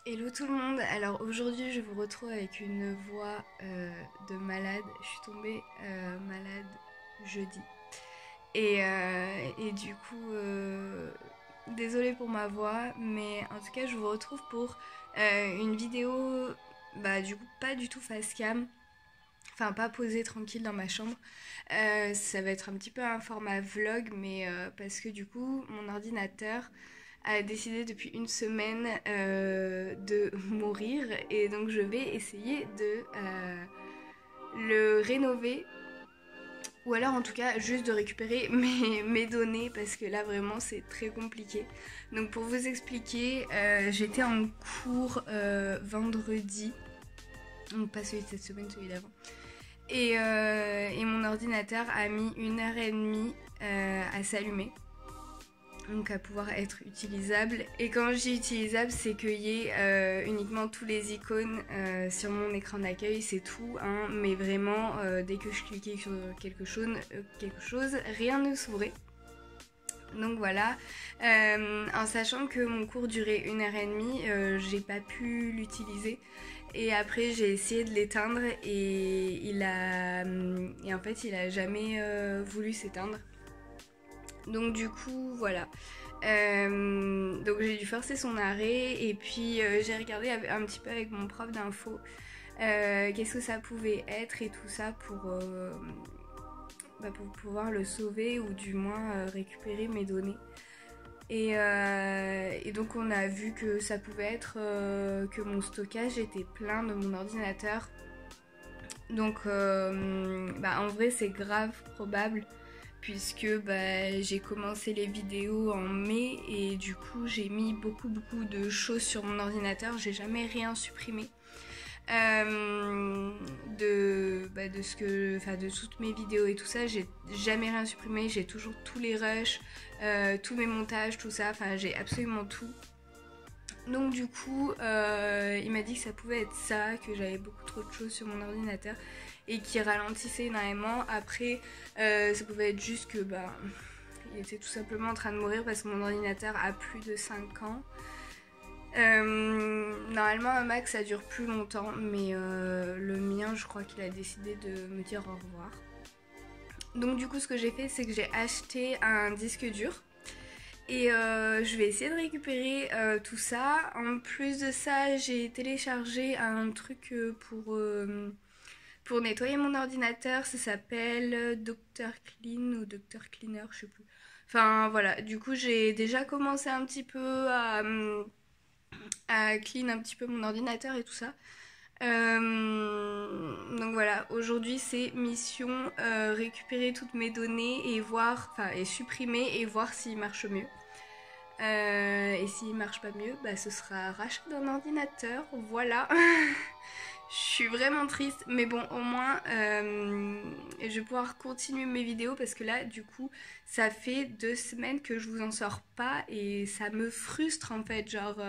Hello tout le monde, alors aujourd'hui je vous retrouve avec une voix de malade. Je suis tombée malade jeudi et du coup désolée pour ma voix, mais en tout cas je vous retrouve pour une vidéo du coup pas du tout face cam, enfin pas posée tranquille dans ma chambre. Ça va être un petit peu un format vlog, mais parce que du coup mon ordinateur a décidé depuis une semaine de mourir, et donc je vais essayer de le rénover, ou alors en tout cas juste de récupérer mes données, parce que là vraiment c'est très compliqué. Donc pour vous expliquer, j'étais en cours vendredi, donc pas celui de cette semaine, celui d'avant, et mon ordinateur a mis 1 heure et demie à s'allumer, donc à pouvoir être utilisable. Et quand je dis utilisable, c'est qu'il y ait uniquement tous les icônes sur mon écran d'accueil, c'est tout, hein, mais vraiment dès que je cliquais sur quelque chose, rien ne s'ouvrait. Donc voilà, en sachant que mon cours durait 1 heure et demie, j'ai pas pu l'utiliser. Et après j'ai essayé de l'éteindre et en fait il a jamais voulu s'éteindre. Donc du coup voilà, donc j'ai dû forcer son arrêt, et puis j'ai regardé un petit peu avec mon prof d'info qu'est-ce que ça pouvait être et tout ça pour pouvoir le sauver, ou du moins récupérer mes données. Et donc on a vu que ça pouvait être que mon stockage était plein de mon ordinateur. Donc en vrai c'est grave probable, puisque j'ai commencé les vidéos en mai, et du coup j'ai mis beaucoup de choses sur mon ordinateur. J'ai jamais rien supprimé de toutes mes vidéos et tout ça. J'ai jamais rien supprimé, j'ai toujours tous les rushs, tous mes montages, tout ça, enfin j'ai absolument tout. Donc du coup il m'a dit que ça pouvait être ça, que j'avais beaucoup trop de choses sur mon ordinateur et qui ralentissait énormément. Après ça pouvait être juste que il était tout simplement en train de mourir, parce que mon ordinateur a plus de 5 ans. Normalement un Mac ça dure plus longtemps, mais le mien je crois qu'il a décidé de me dire au revoir. Donc du coup ce que j'ai fait, c'est que j'ai acheté un disque dur, et je vais essayer de récupérer tout ça. En plus de ça, j'ai téléchargé un truc pour nettoyer mon ordinateur. Ça s'appelle Dr Clean ou Dr Cleaner, je sais plus. Enfin voilà, du coup j'ai déjà commencé un petit peu à clean un petit peu mon ordinateur et tout ça. Donc voilà, aujourd'hui c'est mission récupérer toutes mes données et voir, et supprimer et voir s'il marche mieux. Et s'il marche pas mieux, ce sera rachat d'un ordinateur, voilà. Je suis vraiment triste, mais bon, au moins je vais pouvoir continuer mes vidéos, parce que là du coup ça fait 2 semaines que je vous en sors pas, et ça me frustre en fait. Genre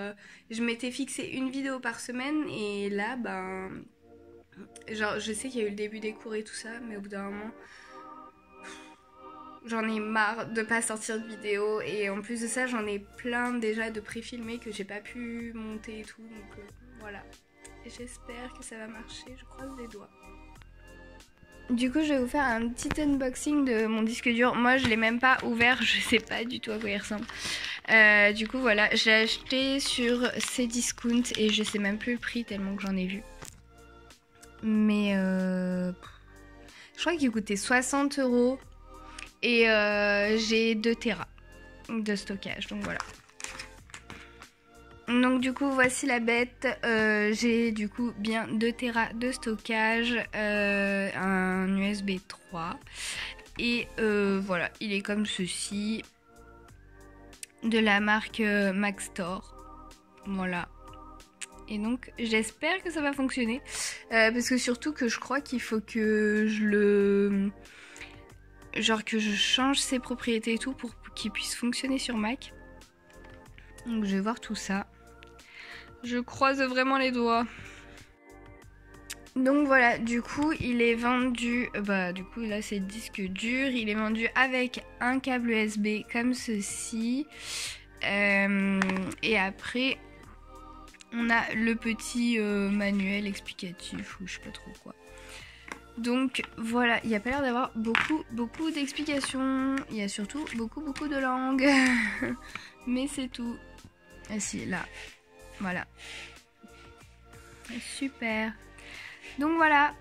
je m'étais fixé une vidéo par semaine, et là genre je sais qu'il y a eu le début des cours et tout ça, mais au bout d'un moment j'en ai marre de pas sortir de vidéos, et en plus de ça j'en ai plein déjà de pré-filmés que j'ai pas pu monter et tout, donc voilà. J'espère que ça va marcher, je croise les doigts. Du coup je vais vous faire un petit unboxing de mon disque dur. Moi je l'ai même pas ouvert, je sais pas du tout à quoi il ressemble. Du coup voilà, j'ai acheté sur Cdiscount et je sais même plus le prix tellement que j'en ai vu. Mais je crois qu'il coûtait 60 € et j'ai 2 Tera de stockage, donc voilà. Donc du coup voici la bête, j'ai du coup bien 2 Tera de stockage, un USB 3, et voilà, il est comme ceci, de la marque Maxtor, voilà. Et donc j'espère que ça va fonctionner, parce que surtout que je crois qu'il faut que je change ses propriétés et tout pour qu'il puisse fonctionner sur Mac. Donc je vais voir tout ça. Je croise vraiment les doigts. Donc voilà, du coup il est vendu, du coup là c'est le disque dur, il est vendu avec un câble USB comme ceci, et après on a le petit manuel explicatif ou je sais pas trop quoi. Donc voilà, il n'y a pas l'air d'avoir beaucoup d'explications. Il y a surtout beaucoup de langues. Mais c'est tout. Ah si, là. Voilà. Super. Donc voilà.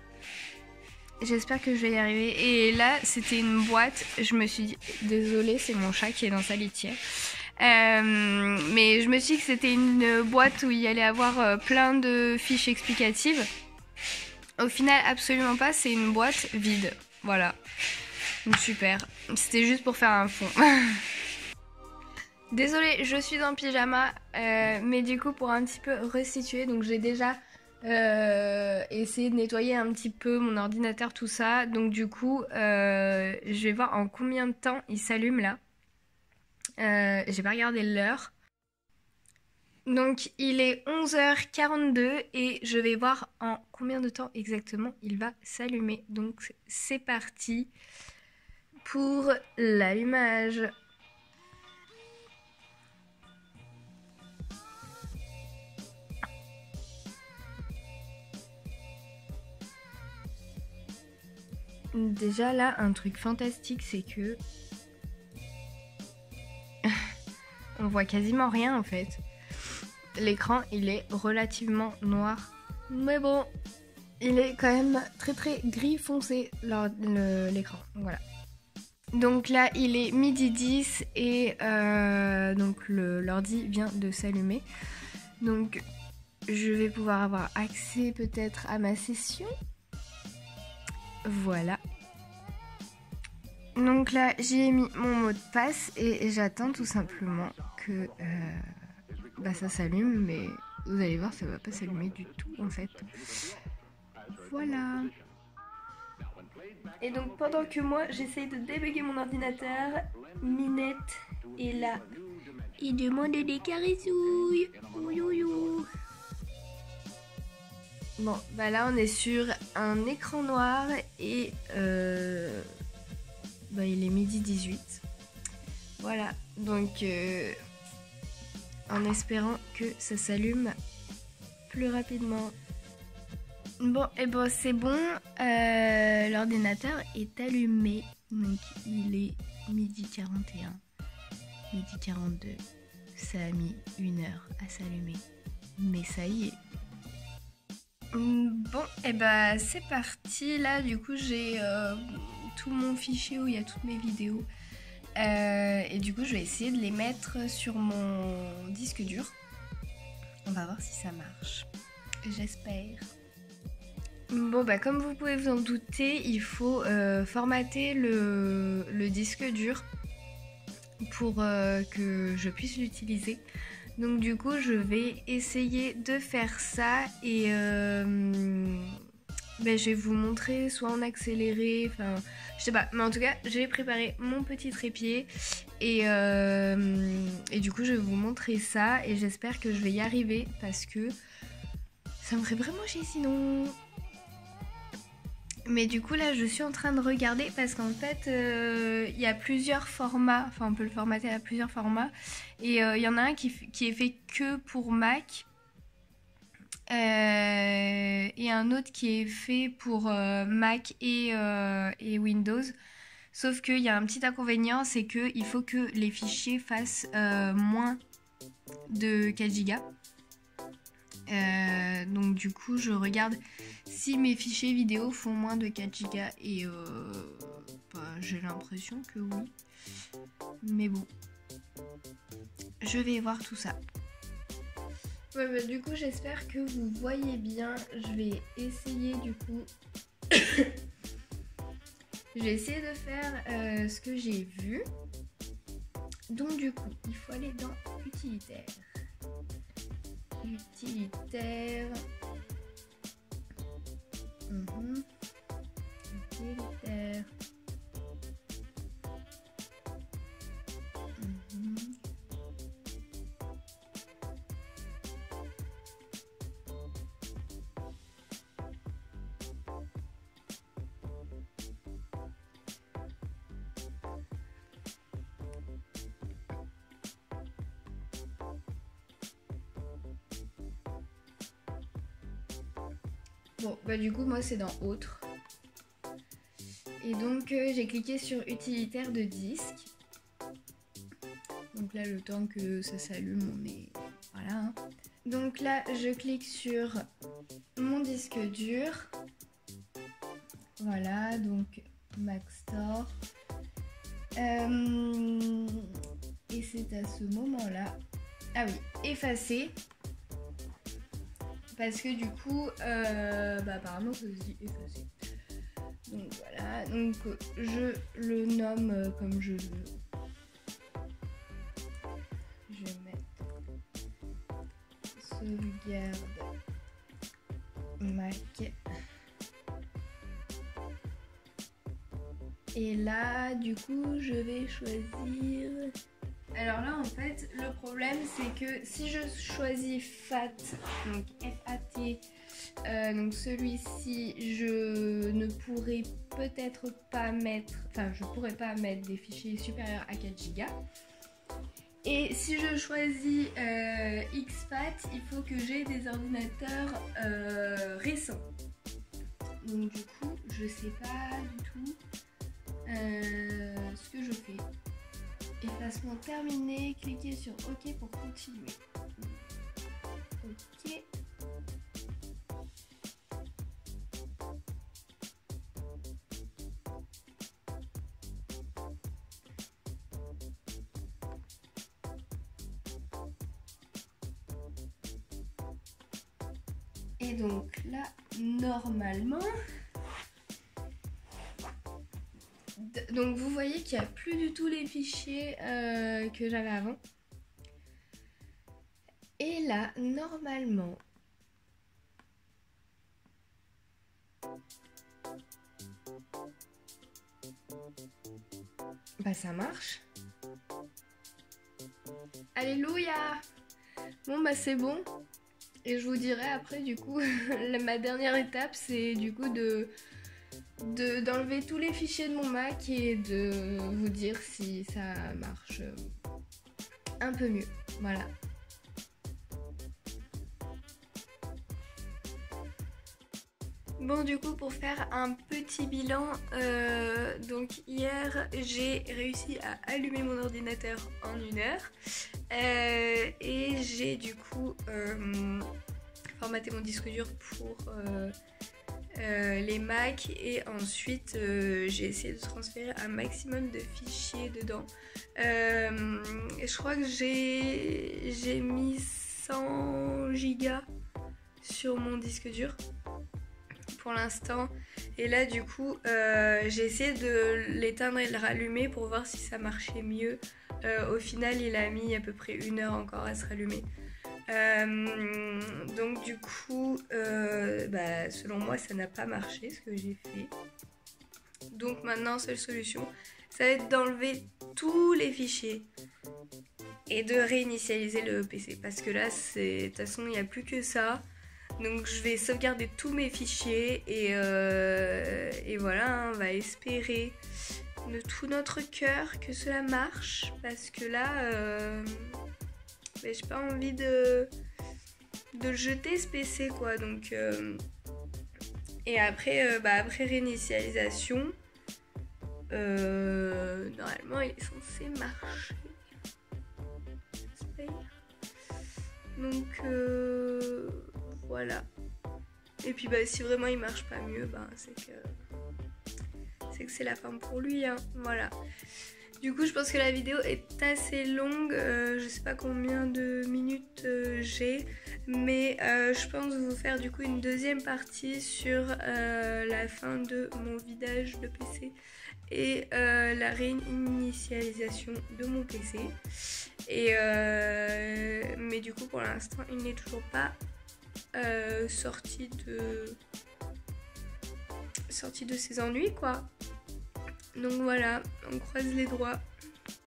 J'espère que je vais y arriver. Et là, c'était une boîte. Je me suis dit... Désolée, c'est mon chat qui est dans sa litière. Mais je me suis dit que c'était une boîte où il y allait avoir plein de fiches explicatives. Au final, absolument pas. C'est une boîte vide. Voilà. Donc super. C'était juste pour faire un fond. Désolée, je suis en pyjama. Mais du coup, pour un petit peu resituer, donc j'ai déjà... essayer de nettoyer un petit peu mon ordinateur, tout ça. Donc du coup, je vais voir en combien de temps il s'allume là. J'ai pas regardé l'heure. Donc il est 11h42 et je vais voir en combien de temps exactement il va s'allumer. Donc c'est parti pour l'allumage. Déjà là, un truc fantastique, c'est que on voit quasiment rien en fait. L'écran, il est relativement noir. Mais bon, il est quand même très gris foncé, l'écran. Voilà. Donc là, il est midi 10 et donc l'ordi vient de s'allumer. Donc je vais pouvoir avoir accès peut-être à ma session. Voilà. Donc là, j'ai mis mon mot de passe et j'attends tout simplement que ça s'allume, mais vous allez voir, ça va pas s'allumer du tout en fait. Voilà. Et donc pendant que moi, j'essaye de débugger mon ordinateur, Minette est là. Il demande des caressouilles. Ouyouyou. Bon, bah là on est sur un écran noir et il est midi 18. Voilà, donc en espérant que ça s'allume plus rapidement. Bon, et bon c'est bon, l'ordinateur est allumé. Donc il est midi 41, midi 42. Ça a mis 1 heure à s'allumer, mais ça y est. Bon, et c'est parti. Là, du coup, j'ai tout mon fichier où il y a toutes mes vidéos. Et du coup, je vais essayer de les mettre sur mon disque dur. On va voir si ça marche. J'espère. Bon, comme vous pouvez vous en douter, il faut formater le disque dur pour que je puisse l'utiliser. Donc du coup, je vais essayer de faire ça et je vais vous montrer soit en accéléré, enfin je sais pas, mais en tout cas j'ai préparé mon petit trépied et du coup je vais vous montrer ça et j'espère que je vais y arriver parce que ça me ferait vraiment chier sinon. Mais du coup là je suis en train de regarder parce qu'en fait il y a plusieurs formats, enfin on peut le formater à plusieurs formats et il y en a un qui est fait que pour Mac et un autre qui est fait pour Mac et Windows. Sauf qu'il y a un petit inconvénient, c'est qu'il faut que les fichiers fassent moins de 4 Go. Donc du coup je regarde si mes fichiers vidéo font moins de 4 Go et j'ai l'impression que oui. Mais bon, je vais voir tout ça. Ouais, du coup j'espère que vous voyez bien. Je vais essayer du coup. Je vais essayer de faire ce que j'ai vu. Donc du coup, il faut aller dans utilitaire. Utilitaire. Utilitaire. Bon, bah du coup, moi c'est dans Autres. Et donc, j'ai cliqué sur Utilitaire de disque. Donc là, le temps que ça s'allume, on est... Voilà. Hein. Donc là, je clique sur mon disque dur. Voilà, donc Mac Store. Et c'est à ce moment-là... Ah oui, effacer. Parce que du coup, apparemment, ça se dit effacer. Donc voilà, donc je le nomme comme je veux. Je vais mettre sauvegarde Mac. Et là, du coup, je vais choisir... Alors là, en fait, le problème, c'est que si je choisis FAT, donc F-A-T, donc celui-ci, je ne pourrais peut-être pas mettre... Enfin, je pourrais pas mettre des fichiers supérieurs à 4 Go. Et si je choisis XFAT, il faut que j'ai des ordinateurs récents. Donc du coup, je sais pas du tout ce que je fais. Effacement terminé, cliquez sur OK pour continuer. OK. Et donc là, normalement... Donc vous voyez qu'il n'y a plus du tout les fichiers que j'avais avant. Et là, normalement... Bah ça marche. Alléluia! Bon bah c'est bon. Et je vous dirai après du coup, ma dernière étape c'est du coup d'enlever tous les fichiers de mon Mac et de vous dire si ça marche un peu mieux. Voilà. Bon, du coup, pour faire un petit bilan, donc hier j'ai réussi à allumer mon ordinateur en 1 heure et j'ai du coup formaté mon disque dur pour les Mac et ensuite j'ai essayé de transférer un maximum de fichiers dedans. Je crois que j'ai mis 100 gigas sur mon disque dur pour l'instant et là du coup j'ai essayé de l'éteindre et de le rallumer pour voir si ça marchait mieux. Au final il a mis à peu près 1 heure encore à se rallumer. Donc du coup selon moi ça n'a pas marché ce que j'ai fait. Donc maintenant seule solution ça va être d'enlever tous les fichiers et de réinitialiser le PC parce que là de toute façon il n'y a plus que ça. Donc je vais sauvegarder tous mes fichiers et voilà, hein, on va espérer de tout notre cœur que cela marche parce que là j'ai pas envie de le jeter ce PC quoi. Donc et après après réinitialisation normalement il est censé marcher, j'espère. Donc voilà. Et puis si vraiment il marche pas mieux, c'est que c'est la fin pour lui, hein. Voilà. Du coup je pense que la vidéo est assez longue, je sais pas combien de minutes j'ai, mais je pense vous faire du coup une deuxième partie sur la fin de mon vidage de PC et la réinitialisation de mon PC. Et mais du coup pour l'instant il n'est toujours pas sorti de ses ennuis quoi. Donc voilà, on croise les doigts